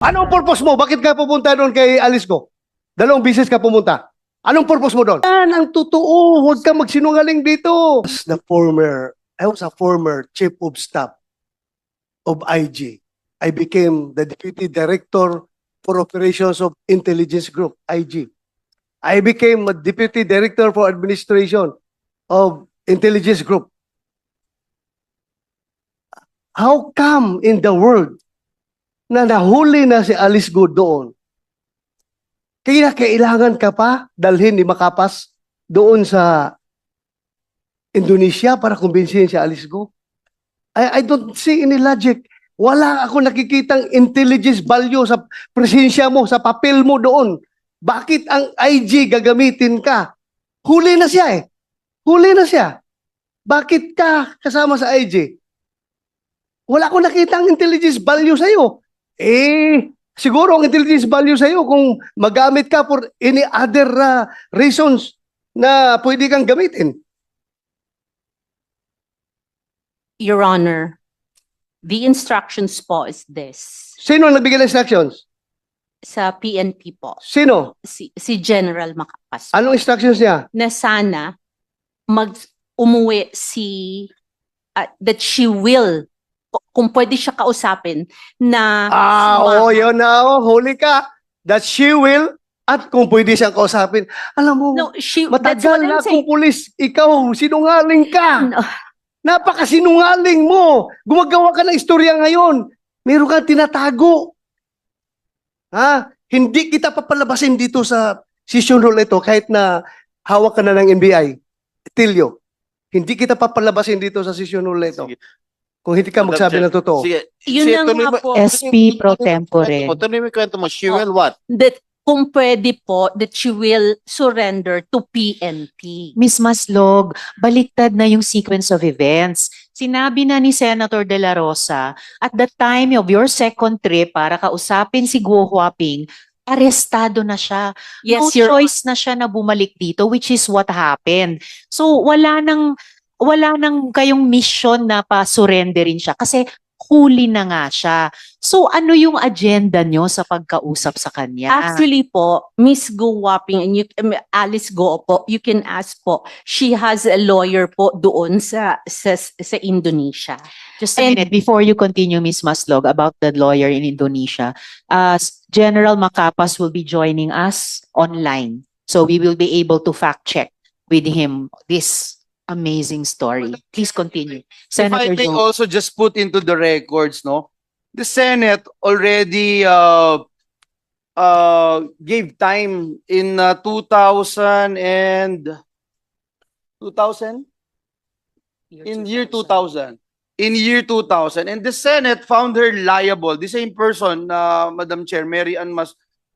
Anong purpose mo? Bakit ka pupunta doon kay Alice Go? 2 beses ka pumunta. Anong purpose mo doon? Yan ang totoo. Huwag ka magsinungaling dito. I was a former chief of staff of IG. I became the deputy director for operations of intelligence group, IG. I became a deputy director for administration of intelligence group. How come in the world na nahuli na si Alice Go doon? Kaya kailangan ka pa dalhin ni Makapas doon sa Indonesia para kumbinsihin si Alice Go? I don't see any logic. Wala ako nakikitang intelligence value sa presensya mo, sa papel mo doon. Bakit ang IG gagamitin ka? Huli na siya eh. Huli na siya. Bakit ka kasama sa IG? Wala akong nakitang intelligence value sa'yo. Siguro ang intelligence value sa'yo kung magamit ka for any other reasons na pwede kang gamitin. Your Honor, the instructions po is this. Sino ang nagbigay ng instructions? Sa PNP po, Sino? si General Macapas. Anong instructions niya? Na sana umuwi that she will, kung pwede siya kausapin, na Yun na, huli ka. That she will, at kung pwede siyang kausapin. Alam mo, No, that's matagal what na I'm akong saying. pulis, ikaw, sinungaling ka. No. Napakasinungaling mo. Gumagawa ka ng istorya ngayon. Meron kang tinatago. Hindi kita papalabasin dito sa session hall ito kahit na hawak ka na ng NBI. Tilio, hindi kita papalabasin dito sa session hall ito. Sige. Kung hindi ka magsabi ng totoo. Sige. Yun Sige, na tuloy nga mo- po. SP pro tempore. Tuloy mo yung kwento mo. She will what? That kung pwede po, that she will surrender to PNP. Miss Maslog, baliktad na yung sequence of events. Sinabi na ni Senator De La Rosa, at the time of your second trip para kausapin si Guo Huaping, arestado na siya. Yes, No Your choice na siya na bumalik dito, which is what happened. So wala nang kayong mission na pa-surrenderin siya kasi huli na nga siya. So ano yung agenda nyo sa pagkausap sa kanya? Actually po, Miss Go Wapping and Alice Go po, you can ask po. She has a lawyer po doon sa Indonesia. Just a And- minute, before you continue, Ms. Maslog, about the lawyer in Indonesia, General Macapas will be joining us online. So we will be able to fact check with him this amazing story. Please continue. If I Senator may Joe. also just put into the records, no? The Senate already gave time in 2000 and 2000? In year 2000. In year 2000. And the Senate found her liable. The same person, Madam Chair, Mary Ann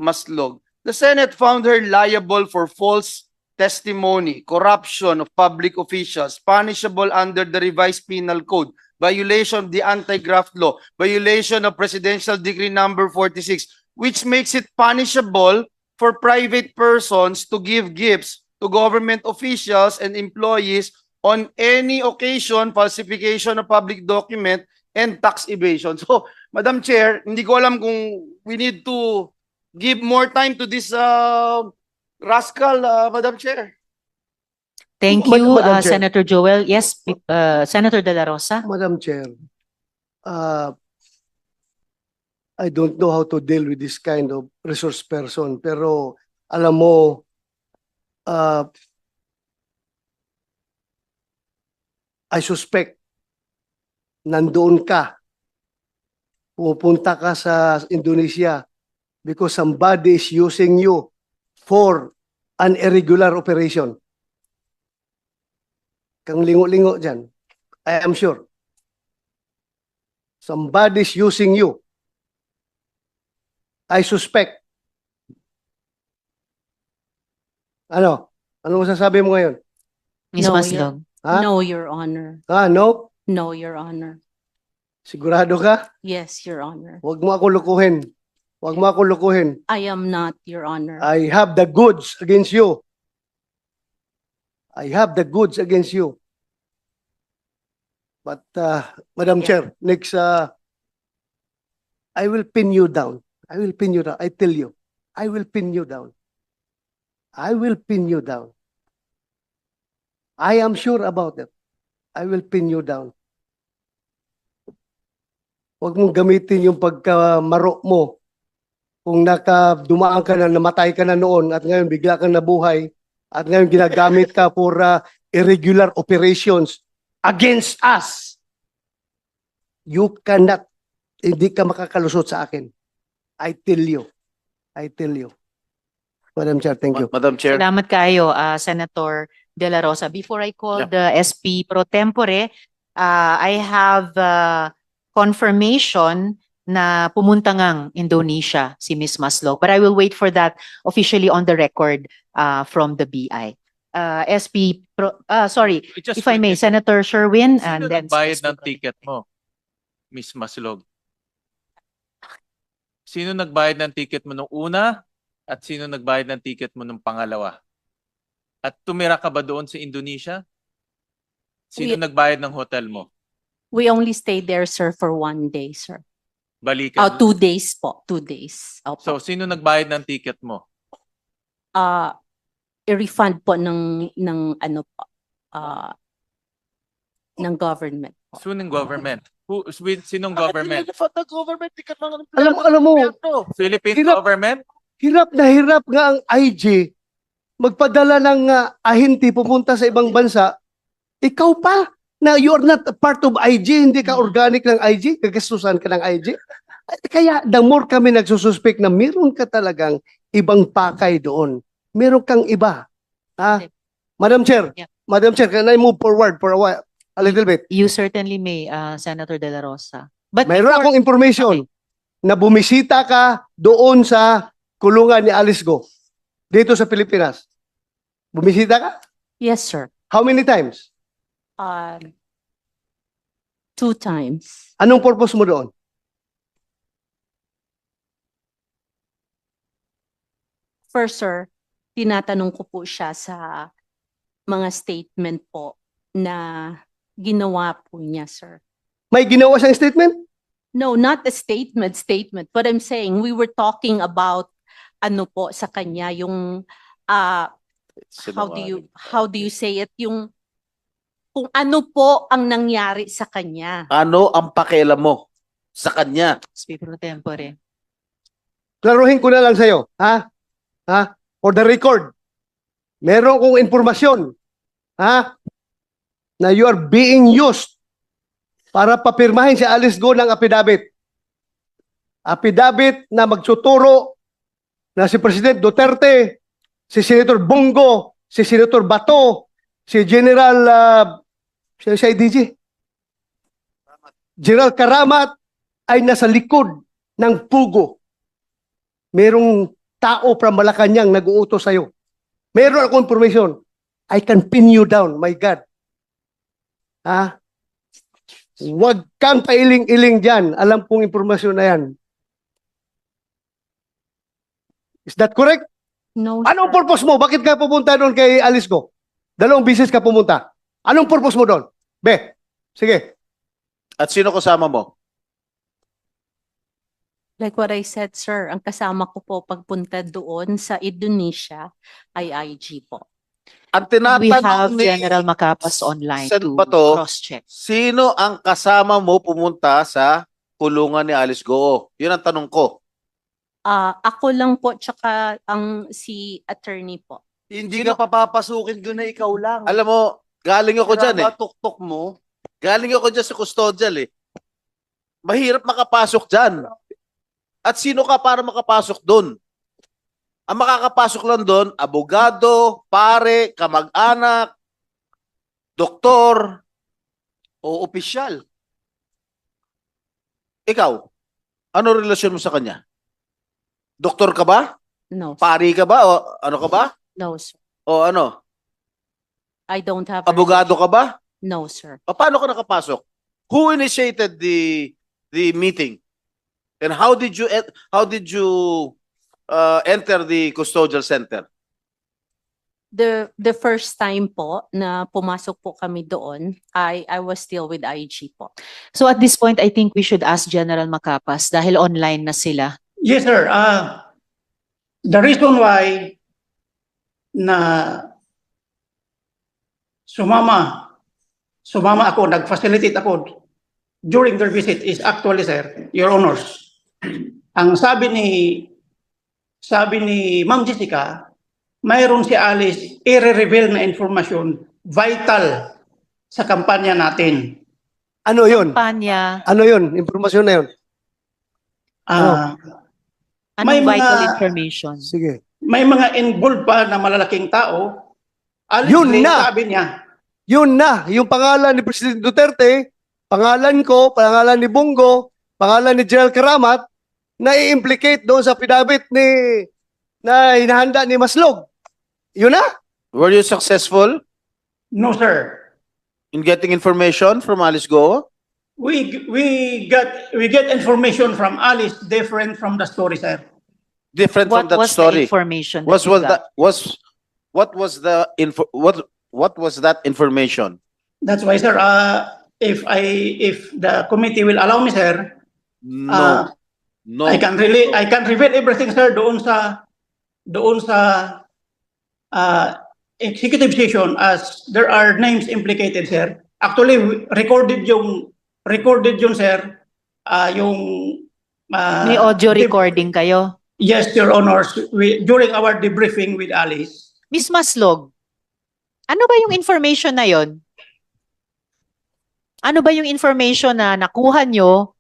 Maslog. The Senate found her liable for false testimony, corruption of public officials, punishable under the revised penal code, violation of the anti-graft law, violation of Presidential Decree number 46, which makes it punishable for private persons to give gifts to government officials and employees on any occasion, falsification of public document, and tax evasion. So, Madam Chair, hindi ko alam kung we need to give more time to this rascal, Madam Chair. Thank you, Madam Chair. Senator Joel. Yes, Senator De La Rosa. Madam Chair, I don't know how to deal with this kind of resource person, pero alam mo, I suspect nandoon ka, pupunta ka sa Indonesia because somebody is using you for an irregular operation. Kang lingo-lingo dyan, I am sure. Somebody is using you. I suspect. Ano? Ano masasabi mo ngayon? Ms. No, Maslog. Ha? No, Your Honor. No? No, Your Honor. Sigurado ka? Yes, Your Honor. Huwag mo ako lukuhin. Huwag mo ako lukuhin. I am not, Your Honor. I have the goods against you. I have the goods against you. But, Madam Yeah. Chair, next, I will pin you down. I will pin you down. I tell you. I will pin you down. I will pin you down. I am sure about it. I will pin you down. Huwag mong gamitin yung pagkamaro mo. Kung dumaan ka na, namatay ka na noon at ngayon bigla kang nabuhay at ngayon ginagamit ka for irregular operations against us. You cannot, hindi ka makakalusot sa akin. I tell you. I tell you. Madam Chair, thank you. Madam Chair. Salamat kayo, Senator De La Rosa. Before I call the SP pro tempore, I have confirmation na pumunta ngang Indonesia si Ms. Maslog. But I will wait for that officially on the record from the BI. SP pro, sorry, if I may, Senator Sherwin and Sino then nagbayad SP ng pro ticket mo, Miss Maslog? Sino nagbayad ng ticket mo nung una at sino nagbayad ng ticket mo nung pangalawa? At tumira ka ba doon sa Indonesia? Sino We- nagbayad ng hotel mo? We only stayed there, sir, for 1 day, sir. Balikan. 2 days po. 2 days. Opo. So, sino nagbayad ng ticket mo? I-refund po ng ano po, ng government. Sinong government? Sinong government? Alam mo, Philippine Hirap. government? hirap nga ang IG magpadala ng ahinti pupunta sa ibang bansa. Ikaw pa na you are not a part of IG, hindi ka organic ng IG, kagastusan ka ng IG. Kaya the more kami nagsususpect na meron ka talagang ibang pakay doon. Meron kang iba. Ha? Madam Chair, Yeah. Madam Chair, can I move forward for a while? A little bit. You certainly may, Senator De La Rosa. But Mayroon before- akong information na bumisita ka doon sa kulungan ni Alice Go dito sa Pilipinas. Bumisita ka? Yes, sir. How many times? 2 times. Anong purpose mo doon? First, sir, tinatanong ko po siya sa mga statement po na ginawa po niya, sir. May ginawa siyang statement? No, not a statement, but I'm saying we were talking about ano po sa kanya yung how do you say it, yung kung ano po ang nangyari sa kanya. Ano ang pakialam mo sa kanya? SP pro tempore. Klaruhin ko na lang sa'yo. Ha? Ha? For the record, meron kong informasyon. Ha? Na you are being used para papirmahin si Alice Go ng affidavit. Affidavit na magsuturo na si President Duterte, si Senator Bongo, si Senator Bato, si General si IDG. General Karamat ay nasa likod ng pugo. Merong tao from Malacanang nag-uutos sa'yo. Meron akong information. I can pin you down, my God. Ha? Huwag kang pailing-iling dyan. Alam kong informasyon na yan. Is that correct? No, Anong sir. purpose mo? Bakit ka pupunta doon kay Alice Go? 2 bisis ka pumunta. Anong purpose mo doon? Be, sige. At sino kasama mo? Like what I said, sir, ang kasama ko po pagpunta doon sa Indonesia ay IG po. Ang We have tinatanong ni General Macapas online Sen. to Bato, cross-check. sino ang kasama mo pumunta sa kulungan ni Alice Go? Yun ang tanong ko. Ako lang po tsaka ang si attorney po. Hindi ka papapasukin doon na ikaw lang. Alam mo, galing ako dyan eh. Tuktok mo. Galing ako dyan sa custodial eh. Mahirap makapasok dyan. At sino ka para makapasok doon? Ang makakapasok lang doon, abogado, pare, kamag-anak, doktor. O opisyal. Ikaw, ano relasyon mo sa kanya? Doktor ka ba? No, sir. Pari ka ba? O ano ka ba? No, sir. O ano? I don't have a Abogado ka ba? No, sir. O paano ka nakapasok? Who initiated the meeting? And how did you enter the custodial center? The first time po na pumasok po kami doon, I was still with IG po. So at this point, I think we should ask General Macapas dahil online na sila. Yes, sir. The reason why na sumama ako, nag-facilitate ako during their visit is actually, sir, Your Honors, ang sabi ni Ma'am Jessica, mayroon si Alice i-reveal na informasyon vital sa kampanya natin. Ano yun? Panya, Ano yun? Impormasyon na yun? Ah, anong May mga- vital information? Sige. may mga involved pa na malalaking tao. Alice, Yun na! sabi niya, Yun na, yung pangalan ni President Duterte, pangalan ko, pangalan ni Bongo, pangalan ni General Karamat, na i-implicate doon sa pinabit na hinahanda ni Maslog. Yun na. Were you successful no, sir. in getting information from Alice Go? We get information from Alice different from the story, sir. Different from What that was the story. information? Was you was got? that what was the info what was that information? That's why, sir, if the committee will allow me, sir, No. No. I can reveal everything, sir, doon sa executive session as there are names implicated, sir. Actually, recorded yun, sir, yung May audio recording kayo? Yes, Your Honors, during our debriefing with Alice. Miss Maslog, ano ba yung information na yon? Ano ba yung information na nakuha nyo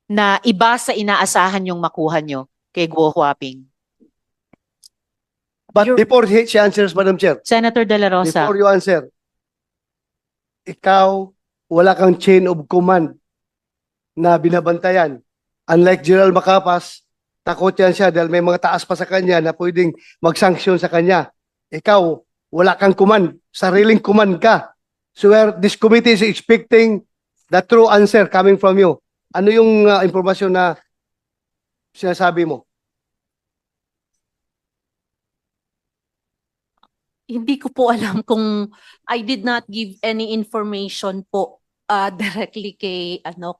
na iba sa inaasahan yung makuha nyo kay Guo Huaping? But before she answers, Madam Chair, Senator De La Rosa, before you answer, ikaw, wala kang chain of command na binabantayan. Unlike General Macapas, takot yan siya dahil may mga taas pa sa kanya na pwedeng mag-sanction sa kanya. Ikaw, wala kang command. Sariling command ka. So this committee is expecting the true answer coming from you. Ano yung impormasyon na sinasabi mo? Hindi ko po alam kung I did not give any information po directly kay no.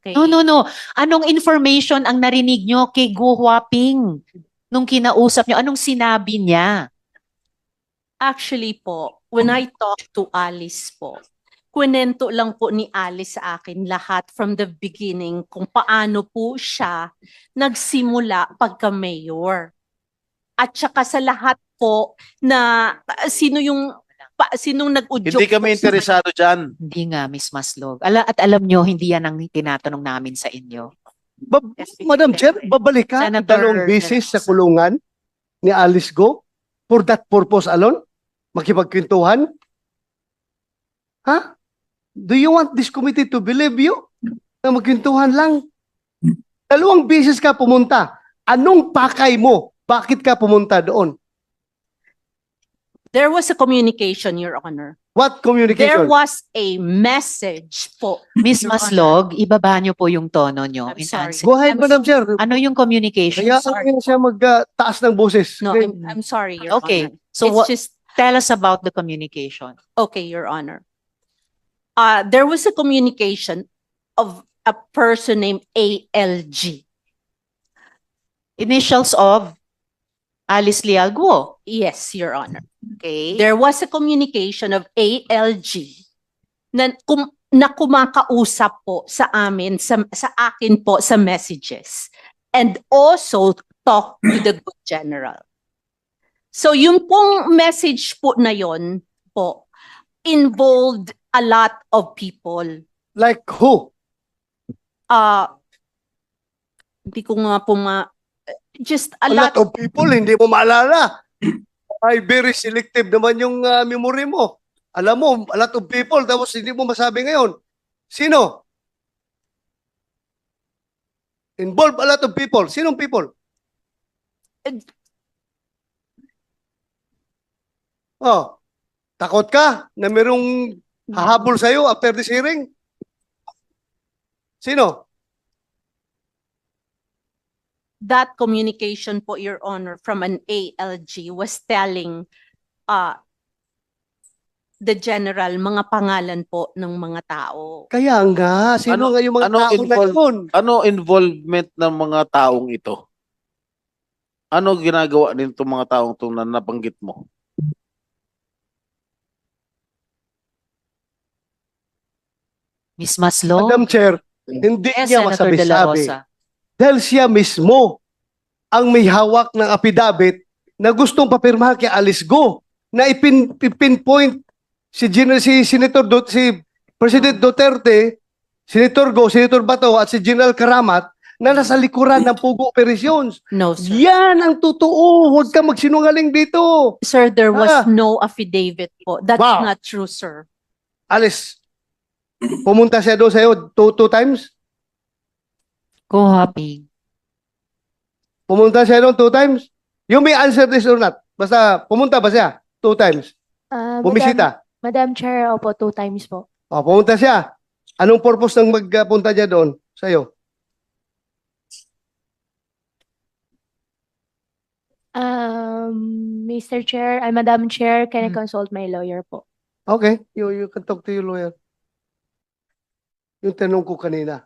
Anong information ang narinig nyo kay Guo Huaping nung kinausap nyo? Anong sinabi niya? Actually po, when I talked to Alice po, kwento lang po ni Alice sa akin lahat from the beginning kung paano po siya nagsimula pagka-mayor. At saka sa lahat po na sinong nag-udyok. Hindi kami po sa interesado dyan. Hindi nga, Miss Maslog. At alam nyo, hindi yan ang tinatanong namin sa inyo. Madam Chair, babalik ka Senator dalawang beses De La sa Rosa. kulungan ni Alice Go for that purpose alone? Makipagkwentuhan? Ha? Do you want this committee to believe you? Na magkwentuhan lang? Dalawang beses ka pumunta. Anong pakay mo? Bakit ka pumunta doon? There was a communication, Your Honor. What There communication? was a message po. Miss Your Maslog, ibaba nyo po yung tono nyo. I'm in sorry. answer. Go ahead, I'm Madam Chair. Ano yung communication? Kaya siya magtaas ng boses. No, Okay. I'm sorry, Your Okay, Honor. so It's what, just tell us about the communication. okay, Your Honor. There was a communication of a person named ALG. Initials of Alice Leal Guo. Yes, Your Honor. Okay. There was a communication of ALG na kumakausap po sa amin, sa akin po sa messages. And also talk to the good general. So yung pong message po na yon po involved a lot of people. Like who? Hindi ko nga po just a A lot lot. of people, hindi mo maalala. Ay, very selective naman yung memory mo. Alam mo, a lot of people, tapos hindi mo masabi ngayon. Sino? Involve a lot of people. Sinong people? Oh, takot ka na merong hahabol sa'yo after this hearing? Sino? That communication po, Your Honor, from an ALG was telling the general mga pangalan po ng mga tao. Kaya nga, sino Ano- nga yung mga ano tao na involve- yun? Ano involvement ng mga taong ito? Ano ginagawa nito mga taong itong na nabanggit mo? Miss Maslog? Madam Chair, hindi Yes, niya Senator De La masabi-sabi. Rosa. Dahil siya mismo ang may hawak ng affidavit na gustong papirmahan kay Alice Go na ipinpoint si Senator si President Duterte, Senator Go, Senator Bato at si General Karamat na nasa likuran ng Pugo Operations. No, sir. Yan ang totoo. Huwag ka magsinungaling dito. Sir, there was Ah. no affidavit po. That's Wow. not true, sir. Alice, pumunta siya doon sa'yo two times? Co-hopping. Pumunta siya doon 2 times? You may answer this or not. Basta, pumunta ba siya 2 times? Bumisita? Madam Chair, opo, 2 times po. O, pumunta siya. Anong purpose ng magpunta niya doon sa'yo? Mr. Chair, Madam Chair, can I Hmm. consult my lawyer po? Okay, you can talk to your lawyer. Yung tanong ko kanina,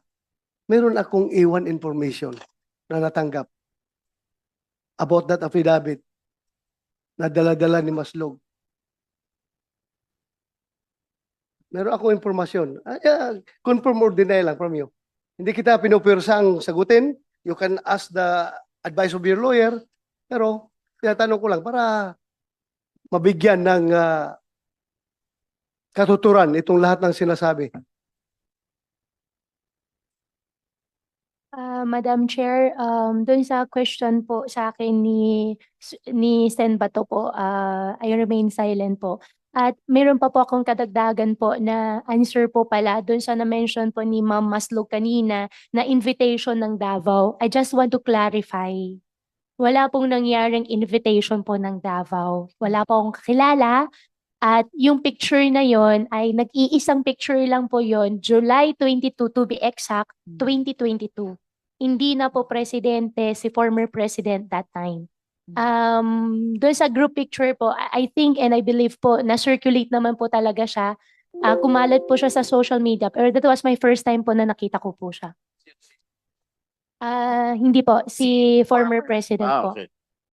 meron akong A1 information na natanggap about that affidavit na dala-dala ni Maslog. Meron akong informasyon. Confirm or deny lang from you. Hindi kita pinupirsang sagutin. You can ask the advice of your lawyer. Pero, tinatanong ko lang para mabigyan ng katuturan itong lahat ng sinasabi. Madam Chair, dun sa question po sa akin ni Sen Bato po, I remain silent po. At meron pa po akong kadagdagan po na answer po pala dun sa na-mention po ni Ma'am Maslog kanina na invitation ng Davao. I just want to clarify. Wala pong nangyaring invitation po ng Davao. Wala po akong kakilala. At yung picture na yon ay nag-iisang picture lang po yon, July 22 to be exact, 2022. Hindi na po presidente si former president that time. Doon sa group picture po, I think and I believe po na circulate naman po talaga siya. Kumalat po siya sa social media, pero that was my first time po na nakita ko po siya. Hindi po, si former president po. Okay.